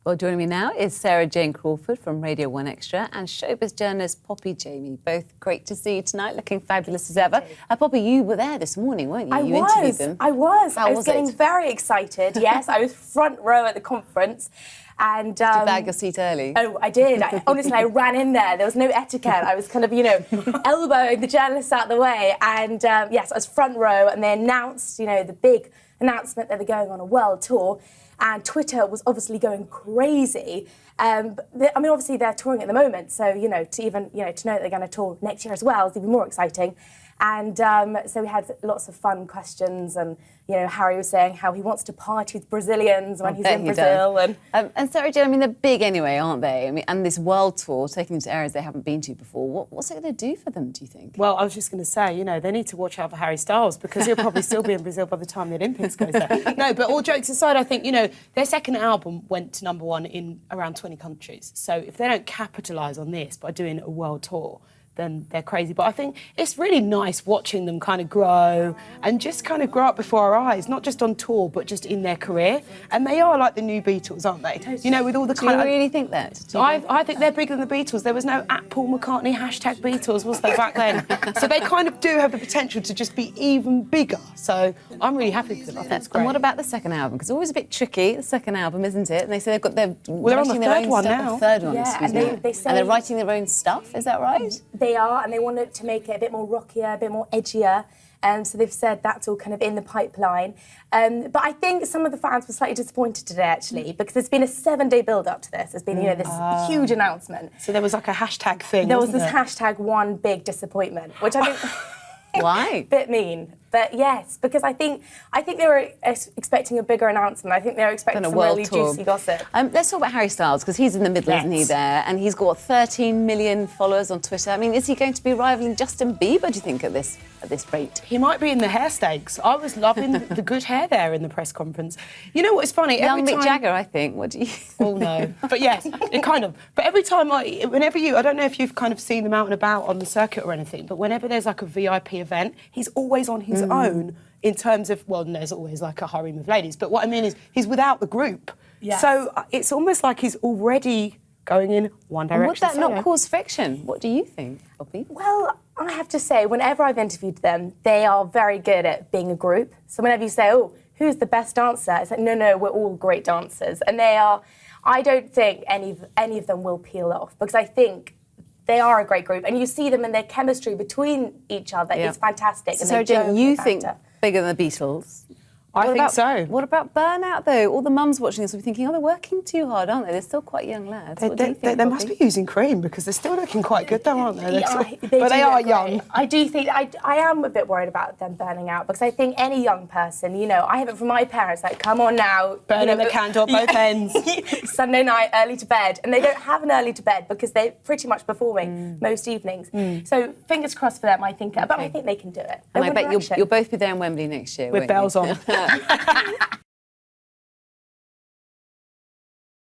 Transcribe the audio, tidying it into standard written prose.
Well, joining me now is Sarah-Jane Crawford from Radio 1 Extra and showbiz journalist Poppy Jamie. Both great to see you tonight, looking fabulous as ever. Poppy, you were there this morning, weren't you? You interviewed them. I was. How I was getting very excited. Yes, I was front row at the conference. And, did you bag your seat early? Oh, I did. Honestly, I ran in there. There was no etiquette. I was kind of, elbowing the journalists out of the way. And, yes, I was front row. And they announced, the big announcement that they're going on a world tour. And Twitter was obviously going crazy. Obviously they're touring at the moment. So, to know that they're going to tour next year as well is even more exciting. And so we had lots of fun questions, and Harry was saying how he wants to party with Brazilians when he's in Brazil. And Sarah-Jane, they're big anyway, aren't they? And this world tour, taking them to areas they haven't been to before, what's it going to do for them, do you think? Well, I was just going to say, they need to watch out for Harry Styles, because he'll probably still be in Brazil by the time the Olympics goes there. No, but all jokes aside, I think, their second album went to #1 in around 20 countries. So if they don't capitalise on this by doing a world tour, then they're crazy. But I think it's really nice watching them kind of grow and just kind of grow up before our eyes, not just on tour, but just in their career. And they are like the new Beatles, aren't they? Totally. With all the kind of... Do you really think that? I think they're bigger than the Beatles. There was no @Paul McCartney #Beatles, was there, back then? So they kind of do have the potential to just be even bigger. So I'm really happy for them. I think it's great. And what about the second album? Because it's always a bit tricky, the second album, isn't it? And they say they're on the third one now. The third one, yeah, excuse me. They say, and they're writing their own stuff, is that right? They are, and they want to make it a bit more rockier, a bit more edgier. So they've said that's all kind of in the pipeline. But I think some of the fans were slightly disappointed today, actually, because there's been a 7-day build-up to this. There's been, this huge announcement. So there was like a hashtag thing, There was this hashtag one big disappointment, which I think... Why? Bit mean. But yes, because I think they were expecting a bigger announcement. I think they were expecting some really juicy gossip. Let's talk about Harry Styles, because he's in the middle, isn't he, there? And he's got 13 million followers on Twitter. I mean, is he going to be rivaling Justin Bieber, do you think, at this rate? He might be in the hair stakes. I was loving the good hair there in the press conference. You know what's funny? Young Mick Jagger, I think. What do you... Oh, no. But yes, it kind of... But every time I don't know if you've kind of seen them out and about on the circuit or anything, but whenever there's like a VIP event, he's always on his own in terms of, well, there's always like a harem of ladies, but what I mean is he's without the group. Yes. So it's almost like he's already going in one direction. And would that not cause friction? What do you think, Poppy? Well, I have to say, whenever I've interviewed them, they are very good at being a group. So whenever you say, oh, who's the best dancer? It's like, no, we're all great dancers. And they are, I don't think any of them will peel off, because I think they are a great group, and you see them and their chemistry between each other is fantastic. So, Sarah-Jane, you think bigger than the Beatles? I think so. What about burnout, though? All the mums watching this will be thinking, they're working too hard, aren't they? They're still quite young lads. They must be using cream, because they're still looking quite good, though, aren't they? But they are young. I do think, I am a bit worried about them burning out, because I think any young person, I have it from my parents, like, come on now. Burning the candle at both ends. Sunday night, early to bed. And they don't have an early to bed, because they're pretty much performing most evenings. So fingers crossed for them, I think. But I think they can do it. And I bet you'll both be there in Wembley next year, with bells on.